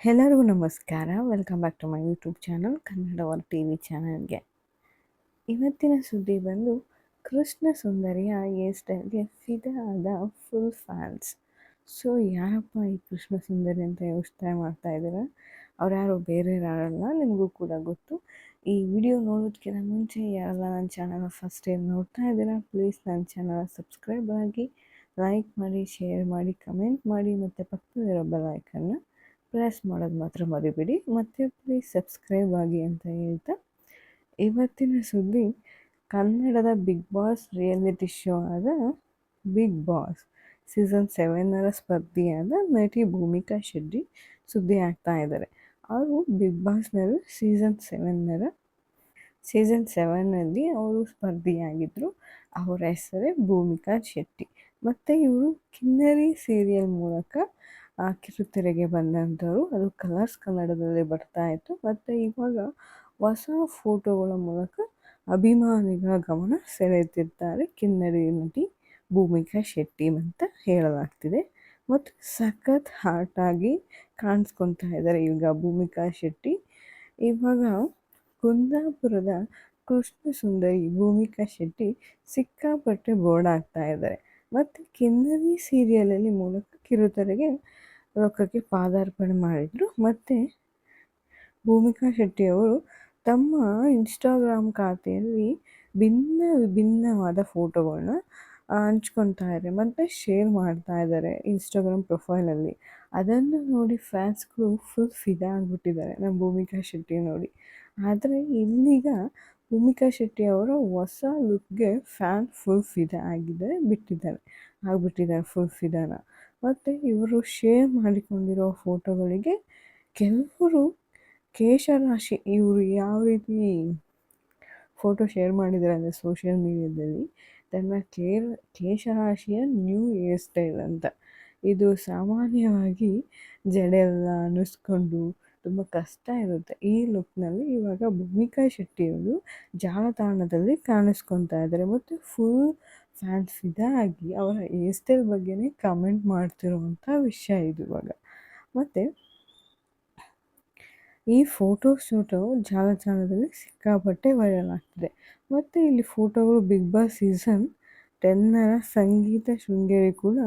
ಎಲ್ಲರಿಗೂ ನಮಸ್ಕಾರ. Welcome back to my YouTube channel Kannada our TV ಚಾನಲ್ಗೆ. ಇವತ್ತಿನ ಸುದ್ದಿ ಬಂದು ಕೃಷ್ಣ ಸುಂದರಿಯ ಹೇರ್ ಸ್ಟೈಲ್ಗೆ ಫಿದಾ ಆದ ಫುಲ್ ಫ್ಯಾನ್ಸ್. ಸೊ ಯಾರಪ್ಪ ಈ ಕೃಷ್ಣ ಸುಂದರಿ ಅಂತ ಯೋಚನೆ ಮಾಡ್ತಾ ಇದ್ದೀರಾ? ಅವ್ರು ಯಾರು ಬೇರೆ ಯಾರಲ್ಲ, ನಿಮಗೂ ಕೂಡ ಗೊತ್ತು. ಈ ವಿಡಿಯೋ ನೋಡೋದಕ್ಕಿಂತ ಮುಂಚೆ ಯಾರೆಲ್ಲ ನನ್ನ ಚಾನಲ್ ಫಸ್ಟ್ ಟೈಮ್ ನೋಡ್ತಾ ಇದ್ದೀರಾ, ಪ್ಲೀಸ್ ನನ್ನ ಚಾನಲ್ ಸಬ್ಸ್ಕ್ರೈಬ್ ಆಗಿ, ಲೈಕ್ ಮಾಡಿ, ಶೇರ್ ಮಾಡಿ, ಕಮೆಂಟ್ ಮಾಡಿ, ಮತ್ತು ಪಕ್ಕದಲ್ಲಿರೋ ಬೆಲ್ ಐಕನ್ನ ಪ್ರೆಸ್ ಮಾಡೋದು ಮಾತ್ರ ಮರಿಬೇಡಿ. ಮತ್ತು ಪ್ಲೀಸ್ ಸಬ್ಸ್ಕ್ರೈಬ್ ಆಗಿ ಅಂತ ಹೇಳ್ತಾ, ಇವತ್ತಿನ ಸುದ್ದಿ ಕನ್ನಡದ ಬಿಗ್ ಬಾಸ್ ರಿಯಾಲಿಟಿ ಶೋ ಆದ ಬಿಗ್ ಬಾಸ್ ಸೀಸನ್ 7ರ ಸ್ಪರ್ಧಿಯಾದ ನಟಿ ಭೂಮಿಕಾ ಶೆಟ್ಟಿ ಸುದ್ದಿ ಆಗ್ತಾ ಇದ್ದಾರೆ. ಅವರು ಬಿಗ್ ಬಾಸ್ನಲ್ಲಿ ಸೀಸನ್ 7ನಲ್ಲಿ ಅವರು ಸ್ಪರ್ಧಿಯಾಗಿದ್ದರು. ಅವರ ಹೆಸರೇ ಭೂಮಿಕಾ ಶೆಟ್ಟಿ. ಮತ್ತು ಇವರು ಕಿನ್ನರಿ ಸೀರಿಯಲ್ ಮೂಲಕ ಕಿರುತೆರೆಗೆ ಬಂದಂಥವ್ರು. ಅದು ಕಲರ್ಸ್ ಕನ್ನಡದಲ್ಲಿ ಬರ್ತಾ ಇತ್ತು. ಮತ್ತು ಇವಾಗ ಹೊಸ ಫೋಟೋಗಳ ಮೂಲಕ ಅಭಿಮಾನಿಗಳ ಗಮನ ಸೆಳೆಯುತ್ತಿದ್ದಾರೆ ಕಿನ್ನರಿ ನಟಿ ಭೂಮಿಕಾ ಶೆಟ್ಟಿ ಅಂತ ಹೇಳಲಾಗ್ತಿದೆ. ಮತ್ತು ಸಖತ್ ಹಾರ್ಟಾಗಿ ಕಾಣಿಸ್ಕೊತಾ ಇದ್ದಾರೆ ಈಗ ಭೂಮಿಕಾ ಶೆಟ್ಟಿ. ಇವಾಗ ಕುಂದಾಪುರದ ಕೃಷ್ಣ ಸುಂದರಿ ಭೂಮಿಕಾ ಶೆಟ್ಟಿ ಸಿಕ್ಕಾಪಟ್ಟೆ ಬೋರ್ಡ್ ಆಗ್ತಾ ಇದ್ದಾರೆ. ಮತ್ತು ಕಿನ್ನರಿ ಸೀರಿಯಲಲ್ಲಿ ಮೂಲಕ ಕಿರುತೆರೆಗೆ ಲೋಕಕ್ಕೆ ಪಾದಾರ್ಪಣೆ ಮಾಡಿದರು. ಮತ್ತು ಭೂಮಿಕಾ ಶೆಟ್ಟಿಯವರು ತಮ್ಮ ಇನ್ಸ್ಟಾಗ್ರಾಮ್ ಖಾತೆಯಲ್ಲಿ ವಿಭಿನ್ನವಾದ ಫೋಟೋಗಳನ್ನ ಹಂಚ್ಕೊತಾ ಇದ್ದಾರೆ ಮತ್ತು ಶೇರ್ ಮಾಡ್ತಾ ಇದ್ದಾರೆ ಇನ್ಸ್ಟಾಗ್ರಾಮ್ ಪ್ರೊಫೈಲಲ್ಲಿ. ಅದನ್ನು ನೋಡಿ ಫ್ಯಾನ್ಸ್ಗಳು ಫುಲ್ ಫಿದಾ ಆಗಿಬಿಟ್ಟಿದ್ದಾರೆ ನಮ್ಮ ಭೂಮಿಕಾ ಶೆಟ್ಟಿ ನೋಡಿ. ಆದರೆ ಇಲ್ಲೀಗ ಭೂಮಿಕಾ ಶೆಟ್ಟಿ ಅವರ ಹೊಸ ಲುಕ್ಗೆ ಫ್ಯಾನ್ ಫುಲ್ ಫಿದಾ ಆಗಿಬಿಟ್ಟಿದ್ದಾರೆ ಫುಲ್ ಫಿದಾನ. ಮತ್ತು ಇವರು ಶೇರ್ ಮಾಡಿಕೊಂಡಿರೋ ಫೋಟೋಗಳಿಗೆ ಕೆಲವರು ಕೇಶರಾಶಿ, ಇವರು ಯಾವ ರೀತಿ ಫೋಟೋ ಶೇರ್ ಮಾಡಿದ್ದಾರೆ ಅಂದರೆ ಸೋಷಿಯಲ್ ಮೀಡಿಯಾದಲ್ಲಿ ತನ್ನ ಕೇಶರಾಶಿಯ ನ್ಯೂ ಹೇರ್ ಸ್ಟೈಲ್ ಅಂತ. ಇದು ಸಾಮಾನ್ಯವಾಗಿ ಜಡೆಯೆಲ್ಲ ಅನ್ನಿಸ್ಕೊಂಡು ತುಂಬ ಕಷ್ಟ ಇರುತ್ತೆ. ಈ ಲುಕ್ನಲ್ಲಿ ಇವಾಗ ಭೂಮಿಕಾ ಶೆಟ್ಟಿಯವರು ಜಾಲತಾಣದಲ್ಲಿ ಕಾಣಿಸ್ಕೊತಾ ಇದ್ದಾರೆ. ಮತ್ತು ಫುಲ್ ಫ್ಯಾನ್ಸ್ ಫಿದಾ ಆಗಿ ಅವರ ಹೇರ್ ಸ್ಟೈಲ್ ಬಗ್ಗೆನೇ ಕಮೆಂಟ್ ಮಾಡ್ತಿರೋವಂಥ ವಿಷಯ ಇದು ಇವಾಗ. ಮತ್ತು ಈ ಫೋಟೋ ಶೂಟು ಜಾಲತಾಣದಲ್ಲಿ ಸಿಕ್ಕಾಪಟ್ಟೆ ವೈರಲ್ ಆಗ್ತಿದೆ. ಮತ್ತು ಇಲ್ಲಿ ಫೋಟೋಗಳು ಬಿಗ್ ಬಾಸ್ ಸೀಸನ್ 10ರ ಸಂಗೀತ ಶೃಂಗೇರಿ ಕೂಡ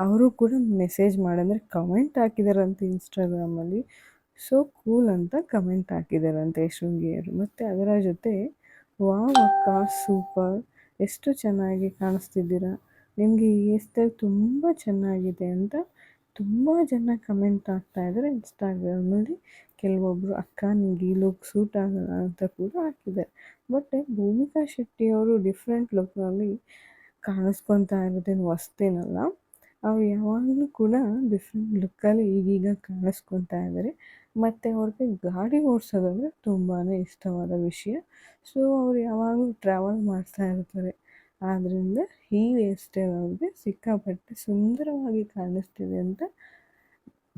ಅವರು ಕೂಡ ಮೆಸೇಜ್ ಮಾಡಂದರೆ ಕಮೆಂಟ್ ಹಾಕಿದಾರಂತೆ ಇನ್ಸ್ಟಾಗ್ರಾಮಲ್ಲಿ. ಸೊ ಕೂಲ್ ಅಂತ ಕಮೆಂಟ್ ಹಾಕಿದಾರಂತೆ ಶೃಂಗೇರಿ. ಮತ್ತು ಅದರ ಜೊತೆ ವಾವ್ ಅಕ್ಕ ಸೂಪರ್, ಎಷ್ಟು ಚೆನ್ನಾಗಿ ಕಾಣಿಸ್ತಿದ್ದೀರಾ, ನಿಮಗೆ ಈ ಹೇರ್ ಸ್ಟೈಲ್ ತುಂಬ ಚೆನ್ನಾಗಿದೆ ಅಂತ ತುಂಬ ಜನ ಕಮೆಂಟ್ ಆಗ್ತಾ ಇದ್ದಾರೆ ಇನ್ಸ್ಟಾಗ್ರಾಮಲ್ಲಿ. ಕೆಲವೊಬ್ಬರು ಅಕ್ಕ ನಿಮಗೆ ಈ ಲುಕ್ ಸೂಟ್ ಆಗಲ್ಲ ಅಂತ ಕೂಡ ಹಾಕಿದ್ದಾರೆ. ಬಟ್ ಭೂಮಿಕಾ ಶೆಟ್ಟಿಯವರು ಡಿಫ್ರೆಂಟ್ ಲುಕ್ನಲ್ಲಿ ಕಾಣಿಸ್ಕೊತಾ ಇರೋದೇನು ಹೊಸ್ತೇನಲ್ಲ. ಅವ್ರು ಯಾವಾಗಲೂ ಕೂಡ ಡಿಫ್ರೆಂಟ್ ಲುಕ್ಕಲ್ಲಿ ಈಗೀಗ ಕಾಣಿಸ್ಕೊತಾ ಇದ್ದಾರೆ. ಮತ್ತು ಅವ್ರಿಗೆ ಗಾಡಿ ಓಡಿಸೋದಂದರೆ ತುಂಬಾ ಇಷ್ಟವಾದ ವಿಷಯ. ಸೊ ಅವ್ರು ಯಾವಾಗಲೂ ಟ್ರಾವೆಲ್ ಮಾಡ್ತಾ ಇರ್ತಾರೆ. ಆದ್ದರಿಂದ ಈ ಹೇರ್ ಸ್ಟೈಲ್ ಅವ್ರಿಗೆ ಸಿಕ್ಕಾಪಟ್ಟೆ ಸುಂದರವಾಗಿ ಕಾಣಿಸ್ತಿದೆ ಅಂತ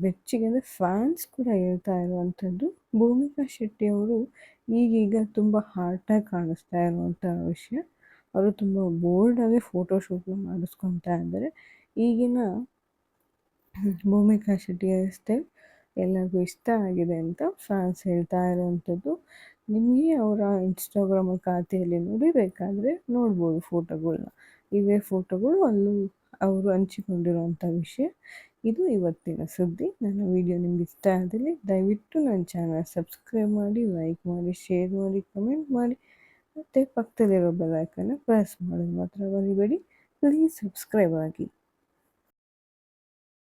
ಬೆಚ್ಚಿಗೆ ಅಂದರೆ ಫ್ಯಾನ್ಸ್ ಕೂಡ ಹೇಳ್ತಾ ಇರುವಂಥದ್ದು. ಭೂಮಿಕಾ ಶೆಟ್ಟಿಯವರು ಈಗೀಗ ತುಂಬ ಹಾರ್ಟಾಗಿ ಕಾಣಿಸ್ತಾ ಇರುವಂಥ ವಿಷಯ. ಅವರು ತುಂಬ ಬೋಲ್ಡಾಗಿ ಫೋಟೋಶೂಟ್ನ ಮಾಡಿಸ್ಕೊತಾ ಇದ್ದಾರೆ. ಈಗಿನ ಭೂಮಿಕಾ ಶೆಟ್ಟಿ ಹೇರ್ ಸ್ಟೈಲ್ ಎಲ್ಲರಿಗೂ ಇಷ್ಟ ಆಗಿದೆ ಅಂತ ಫ್ಯಾನ್ಸ್ ಹೇಳ್ತಾ ಇರುವಂಥದ್ದು. ನಿಮಗೆ ಅವರ ಇನ್ಸ್ಟಾಗ್ರಾಮ್ ಖಾತೆಯಲ್ಲಿ ನೋಡಿಬೇಕಾದ್ರೆ ನೋಡ್ಬೋದು ಫೋಟೋಗಳ್ನ. ಇವೇ ಫೋಟೋಗಳು ಅಲ್ಲೂ ಅವರು ಹಂಚಿಕೊಂಡಿರುವಂಥ ವಿಷಯ. ಇದು ಇವತ್ತಿನ ಸುದ್ದಿ. ನನ್ನ ವಿಡಿಯೋ ನಿಮ್ಗೆ ಇಷ್ಟ ಆದಲ್ಲಿ ದಯವಿಟ್ಟು ನನ್ನ ಚಾನಲ್ ಸಬ್ಸ್ಕ್ರೈಬ್ ಮಾಡಿ, ಲೈಕ್ ಮಾಡಿ, ಶೇರ್ ಮಾಡಿ, ಕಮೆಂಟ್ ಮಾಡಿ, ಮತ್ತು ಪಕ್ಕದಲ್ಲಿರೋ ಬೆಲ್ ಐಕನ್ನ ಪ್ರೆಸ್ ಮಾಡೋದು ಮಾತ್ರ ಮರಿಬೇಡಿ. ಪ್ಲೀಸ್ ಸಬ್ಸ್ಕ್ರೈಬ್ ಆಗಿ.